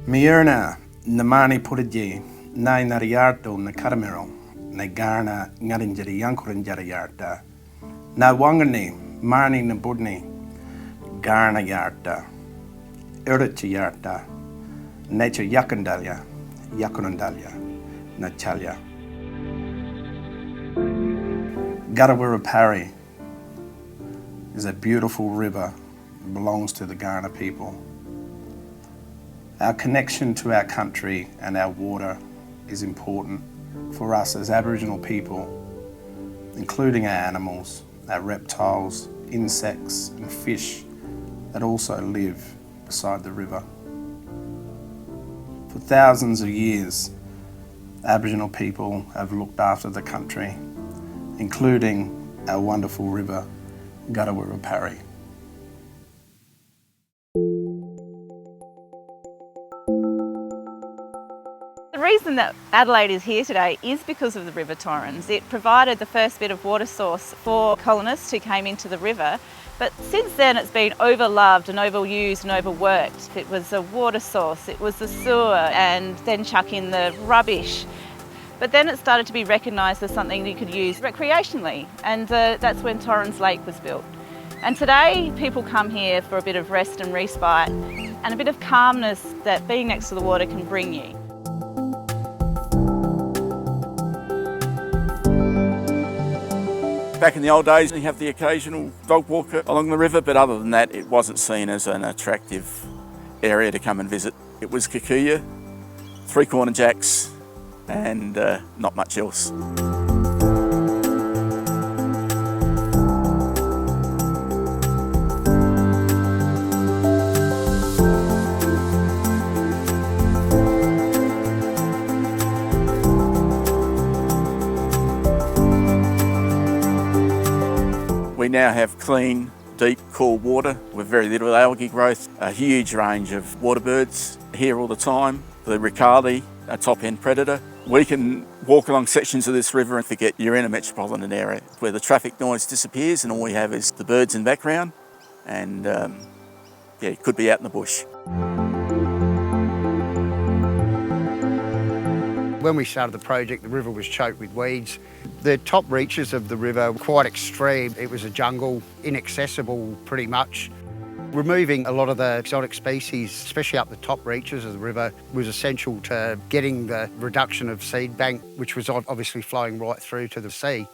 Miurna, Namani Pudiji, Nai Nariarto, Nakaramero, Nagarna, Narinjari Yankuranjari Yarta, Nawangani, Marni Nabudni, Garna Yarta, Urichi Yarta, Nature Yakandalya, Yakunandalya, Nachalya. BIODIVERSE is a beautiful river that belongs to the Kaurna people. Our connection to our country and our water is important for us as Aboriginal people, including our animals, our reptiles, insects and fish that also live beside the river. For thousands of years, Aboriginal people have looked after the country, including our wonderful river, BIODIVERSE. The reason that Adelaide is here today is because of the River Torrens. It provided the first bit of water source for colonists who came into the river, but since then it's been overloved and overused and overworked. It was a water source, it was the sewer, and then chuck in the rubbish. But then it started to be recognised as something you could use recreationally, and that's when Torrens Lake was built. And today people come here for a bit of rest and respite and a bit of calmness that being next to the water can bring you. Back in the old days, you have the occasional dog walker along the river, but other than that, it wasn't seen as an attractive area to come and visit. It was kikuyu, 3 corner jacks, and not much else. We now have clean, deep, cool water with very little algae growth, a huge range of water birds here all the time, the riccardi, a top-end predator. We can walk along sections of this river and forget you're in a metropolitan area where the traffic noise disappears and all we have is the birds in the background and you could be out in the bush. When we started the project, the river was choked with weeds. The top reaches of the river were quite extreme. It was a jungle, inaccessible pretty much. Removing a lot of the exotic species, especially up the top reaches of the river, was essential to getting the reduction of seed bank, which was obviously flowing right through to the sea.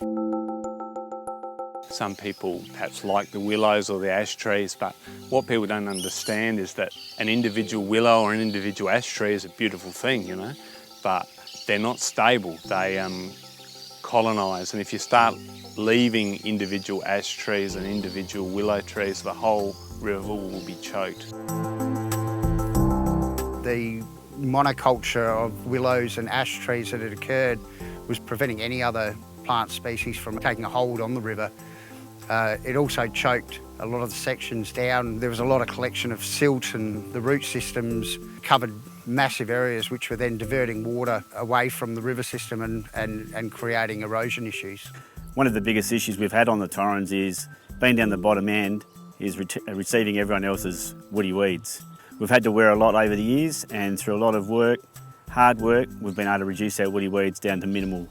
Some people perhaps like the willows or the ash trees, but what people don't understand is that an individual willow or an individual ash tree is a beautiful thing, you know, but they're not stable. They colonise, and if you start leaving individual ash trees and individual willow trees, the whole river will be choked. The monoculture of willows and ash trees that had occurred was preventing any other plant species from taking a hold on the river. It also choked a lot of the sections down. There was a lot of collection of silt and the root systems covered massive areas which were then diverting water away from the river system and creating erosion issues. One of the biggest issues we've had on the Torrens is being down the bottom end is receiving everyone else's woody weeds. We've had to wear a lot over the years, and through a lot of work, hard work, we've been able to reduce our woody weeds down to minimal.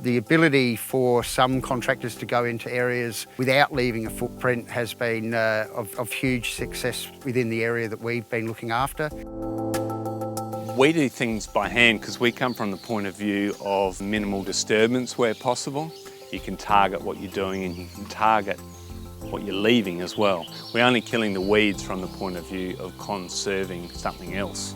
The ability for some contractors to go into areas without leaving a footprint has been of huge success within the area that we've been looking after. We do things by hand because we come from the point of view of minimal disturbance where possible. You can target what you're doing and you can target what you're leaving as well. We're only killing the weeds from the point of view of conserving something else.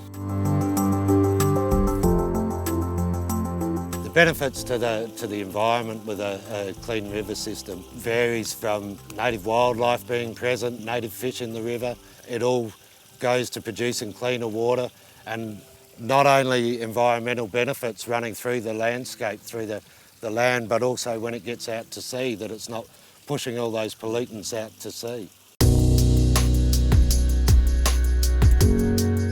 The benefits to the environment with a clean river system varies from native wildlife being present, native fish in the river. It all goes to producing cleaner water, and not only environmental benefits running through the landscape, through the land, but also when it gets out to sea, that it's not pushing all those pollutants out to sea.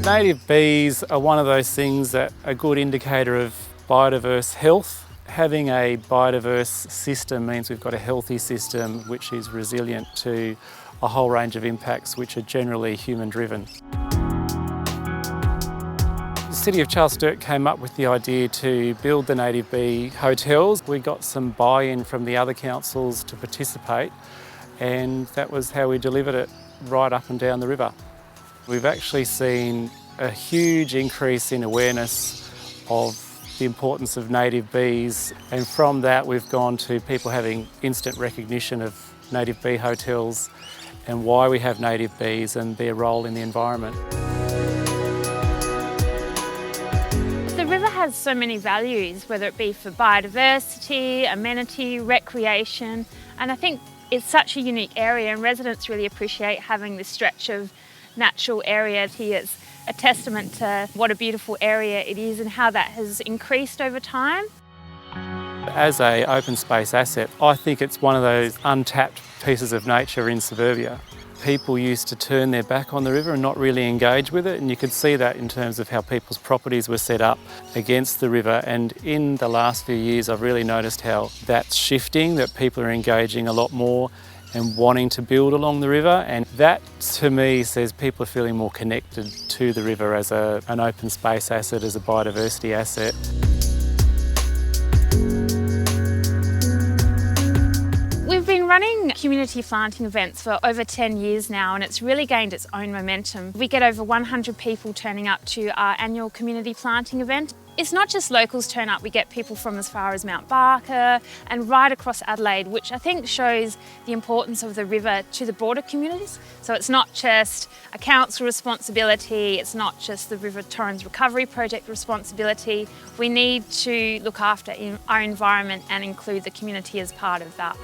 Native bees are one of those things that are a good indicator of biodiverse health. Having a biodiverse system means we've got a healthy system which is resilient to a whole range of impacts which are generally human driven. The City of Charles Sturt came up with the idea to build the native bee hotels. We got some buy-in from the other councils to participate, and that was how we delivered it right up and down the river. We've actually seen a huge increase in awareness of the importance of native bees, and from that we've gone to people having instant recognition of native bee hotels and why we have native bees and their role in the environment. The river has so many values, whether it be for biodiversity, amenity, recreation, and I think it's such a unique area, and residents really appreciate having this stretch of natural area here. It's a testament to what a beautiful area it is and how that has increased over time. As an open space asset, I think it's one of those untapped pieces of nature in suburbia. People used to turn their back on the river and not really engage with it, and you could see that in terms of how people's properties were set up against the river. And in the last few years I've really noticed how that's shifting, that people are engaging a lot more and wanting to build along the river, and that to me says people are feeling more connected to the river as an open space asset, as a biodiversity asset. We've been running community planting events for over 10 years now, and it's really gained its own momentum. We get over 100 people turning up to our annual community planting event. It's not just locals turn up, we get people from as far as Mount Barker and right across Adelaide, which I think shows the importance of the river to the broader communities. So it's not just a council responsibility, it's not just the River Torrens Recovery Project responsibility. We need to look after our environment and include the community as part of that.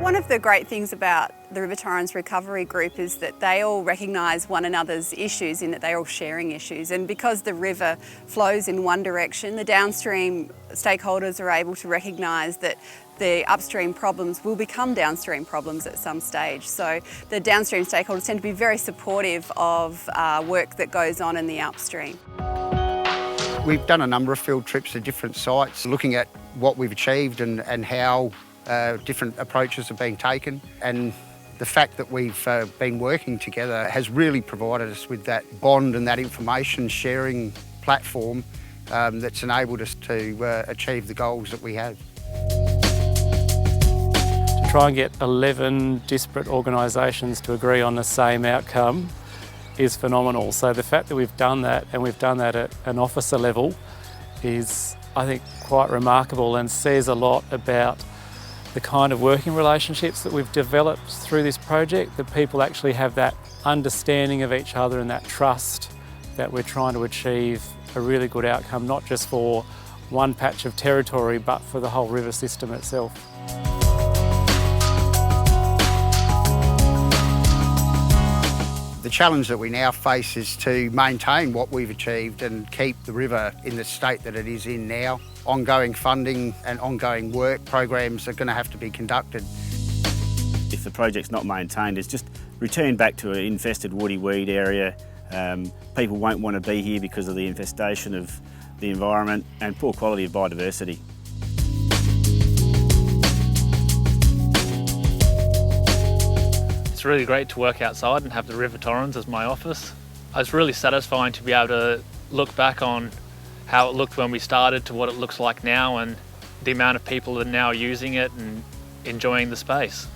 One of the great things about the River Torrens Recovery Group is that they all recognise one another's issues, in that they're all sharing issues, and because the river flows in one direction, the downstream stakeholders are able to recognise that the upstream problems will become downstream problems at some stage. So the downstream stakeholders tend to be very supportive of work that goes on in the upstream. We've done a number of field trips to different sites, looking at what we've achieved and how different approaches have been taken, and the fact that we've been working together has really provided us with that bond and that information sharing platform that's enabled us to achieve the goals that we have. To try and get 11 disparate organisations to agree on the same outcome is phenomenal. So the fact that we've done that, and we've done that at an officer level, is I think quite remarkable and says a lot about the kind of working relationships that we've developed through this project, that people actually have that understanding of each other and that trust that we're trying to achieve a really good outcome, not just for one patch of territory, but for the whole river system itself. The challenge that we now face is to maintain what we've achieved and keep the river in the state that it is in now. Ongoing funding and ongoing work programs are going to have to be conducted. If the project's not maintained, it's just returned back to an infested woody weed area. People won't want to be here because of the infestation of the environment and poor quality of biodiversity. It's really great to work outside and have the River Torrens as my office. It's really satisfying to be able to look back on how it looked when we started to what it looks like now, and the amount of people that are now using it and enjoying the space.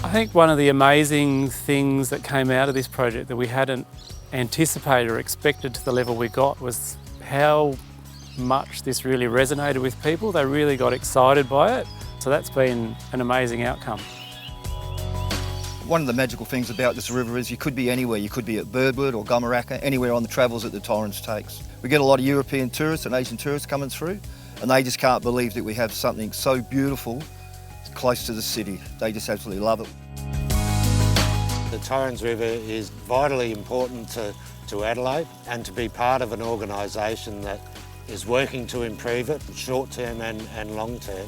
I think one of the amazing things that came out of this project that we hadn't anticipated or expected to the level we got was how much this really resonated with people. They really got excited by it. So that's been an amazing outcome. One of the magical things about this river is you could be anywhere. You could be at Birdwood or Gummeraka, anywhere on the travels that the Torrens takes. We get a lot of European tourists and Asian tourists coming through, and they just can't believe that we have something so beautiful close to the city. They just absolutely love it. The Torrens River is vitally important to Adelaide, and to be part of an organisation that is working to improve it, short term and long term,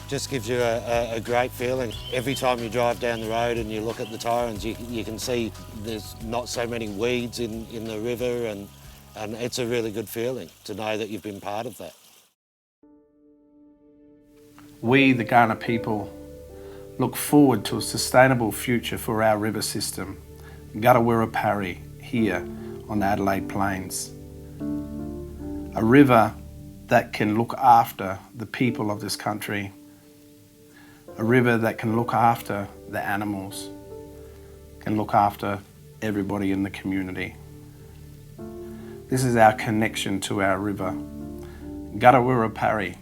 just gives you a great feeling. Every time you drive down the road and you look at the Torrens, you can see there's not so many weeds in the river, and it's a really good feeling to know that you've been part of that. We, the Kaurna people, look forward to a sustainable future for our river system, Gutawirra here on the Adelaide Plains. A river that can look after the people of this country, a river that can look after the animals, can look after everybody in the community. This is our connection to our river, Gutawirra.